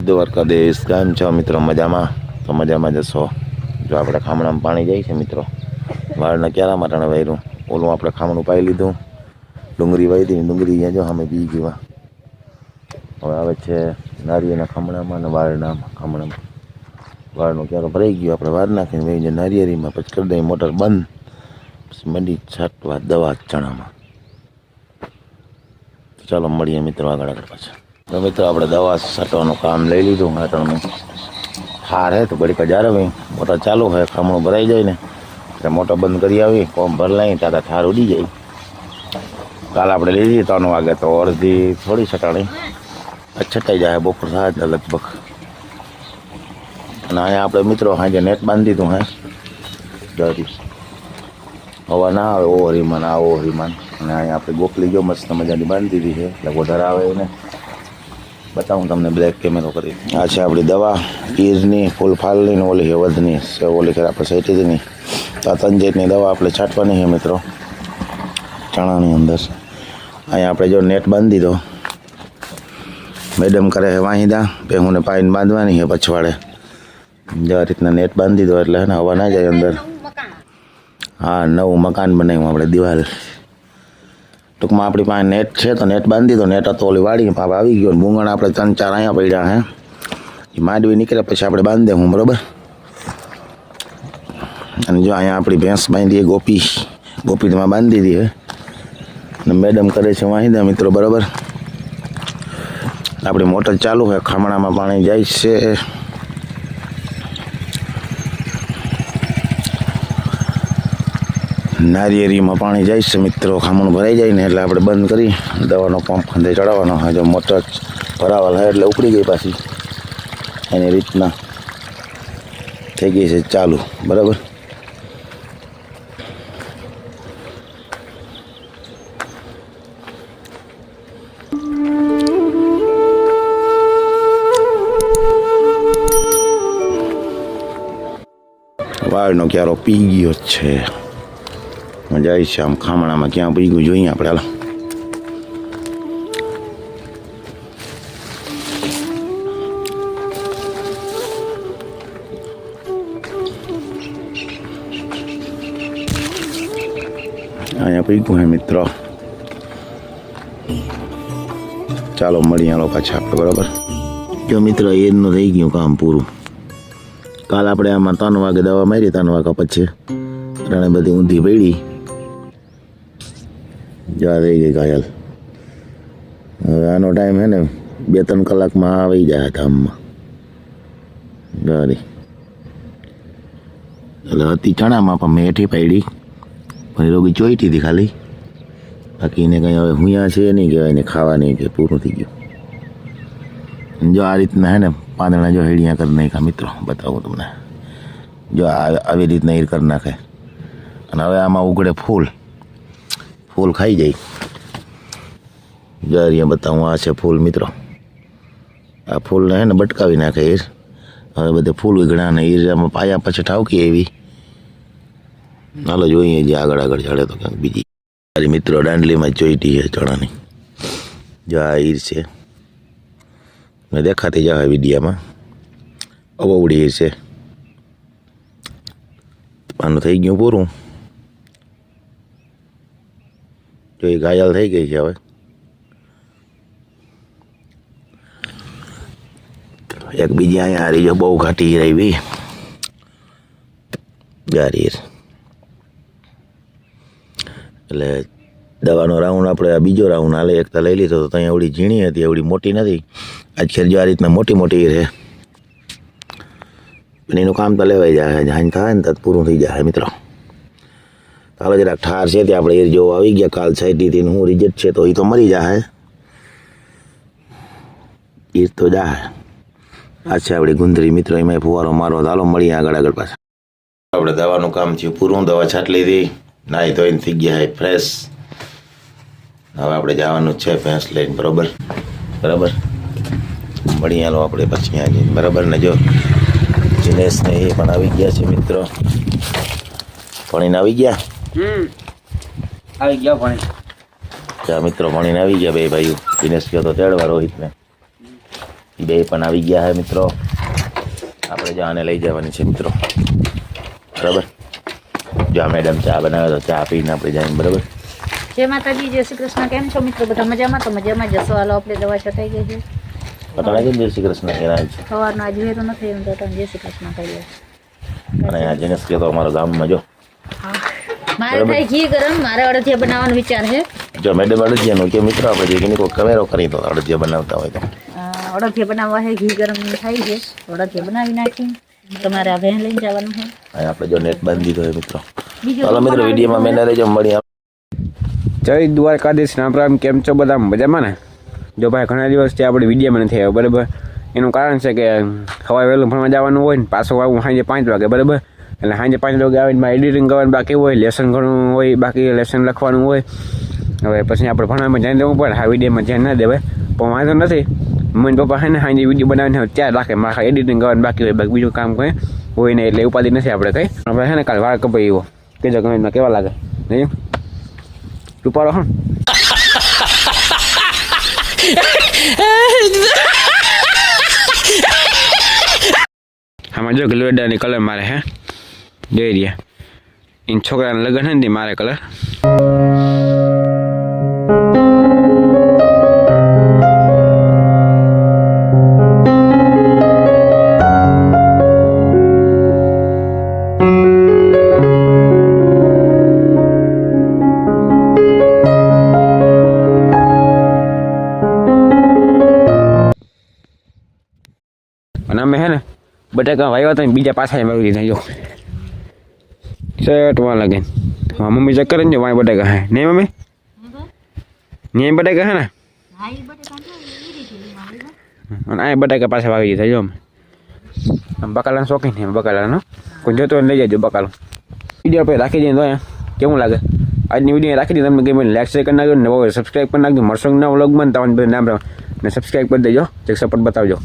દ્વારકાધીશ કેમ છો મિત્રો? મજામાં? તો મજામાં જશો. જો આપણે ખામણામાં પાણી જાય છે મિત્રો. વાળને ક્યારા માટે વાયરું ઓલું આપણે ખામણું પાઈ લીધું, ડુંગળી વાઈ દીધી, ડુંગળી અહીંયા જો અમે બી ગયું. હવે આવે છે નારિયેળના ખામણામાં અને વાળના ખામણામાં. વાળનો ક્યારો ભરાઈ ગયો, આપણે વાર નાખીને વહી જાય નારિયેળીમાં, પછી કરી દઈએ મોટર બંધ, પછી મંડી છાંટવા દવા ચણામાં. ચાલો મળીએ મિત્રો આગળ પાછા. તો મિત્રો આપણે દવા છાંટવાનું કામ લઈ લીધું. હાટણનું હાર હે તો ઘડીક જ આવે મોટર ચાલુ હોય, ખામણું ભરાઈ જાય ને એટલે મોટર બંધ કરી આવી, કોમ ભર લાવી તાતા ઠાર ઉડી જાય. કાલ આપણે લીધી 3 વાગે તો અડધી થોડી છટાણી છટાઈ જાય, બપોર થાય લગભગ. અને અહીંયા આપણે મિત્રો સાંજે નેટ બાંધી દીધું હે જરી હવા ના આવે ઓવરીમાં ના ઓવરીમાં. અને અહીંયા આપણે ગોખલી જો મસ્ત મજાની બાંધી દીધી છે એટલે વધારે આવે એને બતાવું તમને બ્લેક કેમેરો કરી. આ છે આપણી દવા ઈરની, ફૂલફાલની ને ઓલી વધની ઓલી ખેર આપણે સેટીની. તો આ 3 જેટની દવા આપણે છાંટવાની છે મિત્રો ચણાની અંદર. અહીંયા આપણે જો નેટ બાંધી દીધો, મેડમ કરે છે વાહિદા, ભેહુંને પાઈને બાંધવાની છે પછવાડે. જો આ રીતના નેટ બાંધી દીધો એટલે ને હવા ના જાય અંદર. હા, નવું મકાન બનાવ્યું આપણે દિવાલ. ટૂંકમાં આપણી પાસે નેટ છે તો નેટ બાંધી દીધો. નેટ હતો ઓલી વાડી પાપ આવી ગયો. મૂંગણ આપણે 3-4 અહીંયા પડ્યા હે, એ માંડવી નીકળે પછી આપણે બાંધી દઉં બરાબર. અને જો અહીંયા આપણી ભેંસ બાંધી ગોપી તમે બાંધી દીધી હે અને મેડમ કરે છે વાહિદા મિત્રો બરાબર. આપણી મોટર ચાલુ હોય, ખામણામાં પાણી જાય છે. નારિયેળીમાં પાણી જાય છે મિત્રો. ખામણું ભરાઈ જાય ને એટલે આપણે બંધ કરી દવાનો પંપ ખાંધે ચડાવવાનો હોય. જો મોટર ભરાવા થાય એટલે ઉપડી ગઈ પાછી એની રીતના થઈ ગઈ છે ચાલુ બરાબર. વાળનો ક્યારો પી ગયો છે, જાય છે આમ ખામણામાં ક્યાં પી ગયું જોઈએ આપણે. હાલો અહીંયા પી ગયું હે મિત્રો. ચાલો મળીએ હાલો પાછા આપણે બરાબર. જો મિત્રો એનું થઈ ગયું કામ પૂરું. કાલ આપણે આમાં 3 વાગે દવા મારી, 3 વાગ્યા પછી રણે બધી ઊંધી પડી જવા થઈ ગઈ ઘાયલ. હવે આનો ટાઈમ હે ને 2-3 કલાકમાં આવી જાય ધામમાં ગાડી. એટલે હતી ચણામાં પણ મેઠી પડી, પણ રોગી ચોઈટી હતી ખાલી. બાકી એને કંઈ હવે હુંયા છે નહીં કહેવાય ને ખાવા નહીં કે પૂરું થઈ ગયું. જો આ રીતના હે ને પાંદડા જો હેડિયા કરી નાખ્યા મિત્રો, બતાવું તમને. જો આવી રીતના હીર કરી નાખે અને હવે આમાં ઉગડે ફૂલ ખાઈ જાય. જો અહીંયા બતાવું, આ છે ફૂલ મિત્રો. આ ફૂલને હે ને બટકાવી નાખે હીર. હવે બધે ફૂલ ઉગડ્યા ને હીર આમાં પાયા પછી ઠાવકી એવી. હાલો જોઈએ જે આગળ ચડે તો ક્યાંક બીજી. મારી મિત્રો દાંડલીમાં ચોઈટી છે ચણાની. જો આ હીર છે ને દેખાતી જાય વિડીયામાં. અવવડી હીર છે. આનું થઈ ગયું પૂરું. જો એ ઘાયલ થઈ ગઈ છે હવે. એક બીજી અહીંયા હારી જો બહુ ઘાટી હીર આવી જારી હીર. એટલે દવાનો રાઉન્ડ આપણે આ બીજો રાઉન્ડ હાલે. એક તો લઈ લીધો તો ત્યાં એવડી ઝીણી હતી, એવડી મોટી નથી. આજ ખેર જો આ રીતના મોટી હીર છે પણ એનું કામ તો લેવાઈ જાય. જાણ થાય ને તો પૂરું થઈ જાય મિત્રો. ચાલો જરાક ઠાર છે ત્યાં આપણે હીર જોવા આવી ગયા. કાલ સાઈડથી હું રિજેક્ટ છે તો એ તો મરી જાય હીર તો જાય. આ છે આપણી ગુંદરી મિત્રો, એમાં ફુવારો મારો. ચાલો મળીએ આગળ પાછા. આપણે દવાનું કામ થયું પૂરું, દવા છાંટ લીધી, નાહી ધોઈને થઈ ગયા ફ્રેશ. હવે આપણે જવાનું છે ભેંસ લઈને બરાબર. મળીએ હાલો આપણે પછી આ જઈને બરાબર. ને જો દિનેશ ને એ પણ આવી ગયા છે મિત્રો. ભણીને આવી ગયા. ત્યાં મિત્રો ભણીને આવી ગયા બે ભાઈઓ. દિનેશ ગયો તો તેડવા રોહિતને. બે પણ આવી ગયા છે મિત્રો. આપણે જો આને લઈ જવાની છે મિત્રો, બરાબર. જો આ મેડમ ચા બનાવે તો ચા પીને આપણે જઈએ, બરાબર. જય માતાજી, જય શ્રી કૃષ્ણ. કેમ છો મિત્રો? બધા મજામાં? તો મજામાં જશો. હાલો આપણે દવા છટાઈ ગઈ છે. પતા કેમ જય શ્રી કૃષ્ણ કહેવાય છે? સવારનો આજે વેરો નથી એમ તો તમે જય શ્રી કૃષ્ણ કહીએ. અને આ જેને કે તો અમારા ગામમાં જો મારે થાય ઘી ગરમ, મારે અડદિયા બનાવવાનો વિચાર છે. જો મેડમ અડદિયાનું કે મિત્રો આપણે જે કોઈ કમેરો કરી તો અડદિયા બનાવતા હોય તો અડદિયા બનાવવા છે, ઘી ગરમ થાય છે, અડદિયા બનાવી નાખી. તમારે આ ભેણ લઈને જવાનું છે. અહીં આપણે જો નેટ બાંધી દીધો છે મિત્રો. બીજું ચાલો મિત્રો વિડીયોમાં મેં રહેજો, મળીએ. જય દ્વારકાધીશ, રામ રામ. કેમ છો બધા? મજામાં ને? જો ભાઈ ઘણા દિવસથી આપણે વિડીયોમાં નથી આવ્યો, બરાબર. એનું કારણ છે કે સવારે વહેલું ભણવા જવાનું હોય ને પાછું આવું સાંજે 5 વાગે, બરાબર. એટલે સાંજે 5 વાગે આવીને મારે એડિટિંગ કરવાનું બાકી હોય, લેસન ઘણું હોય બાકી, લેસન લખવાનું હોય. હવે પછી આપણે ભણવામાં ધ્યાન દેવું પડે, આ વિડીયોમાં ધ્યાન ના દેવાય. પણ વાંધો નથી, મમ્મી પપ્પા છે ને સાંજે વિડીયો બનાવીને ત્યાં રાખે, મારે એડિટિંગ કરવાનું બાકી હોય, બાકી બીજું કામ કંઈ હોય ને, એટલે ઉપાધિ નથી આપણે કંઈ. આપણે છે ને કાલે વાળ કપાઈ એવો કહેજો કમેન્ટમાં કેવા લાગે નહીં રૂપારો હા. આમાં જો ગલવેડાની કલર મારે હે જોઈ રહ્યા, એન છોકરાના લગ્ન હે ને મારે કલર. અને અમે હે ને બટાકા વાવ્યા હતા ને બીજા પાછા વાવી દીધા જો શર્ટમાં લાગે. હા મમ્મી ચેક કરે ને જો વાય બટાકા હે નહીં મમ્મી? નહીં બટાકા હે ને, અને આ બટાકા પાછા વાવી દીધા જો અમે. આમ બકાલાનો શોખીન છે, બકાલાનો કોઈ જોતો લઈ જાય બકાલો. વિડીયો આપણે રાખી દઈએ તો કેવું લાગે આજની વિડીયો રાખી દઈએ. તમને ગમે લાઈક શેર કરી નાખજો ને સબસ્ક્રાઈબ કરી નાખજો. મળશો નવા વ્લોગમાં તમને નામ ને સબસ્ક્રાઈબ કરી દેજો, એક સપોર્ટ બતાવજો.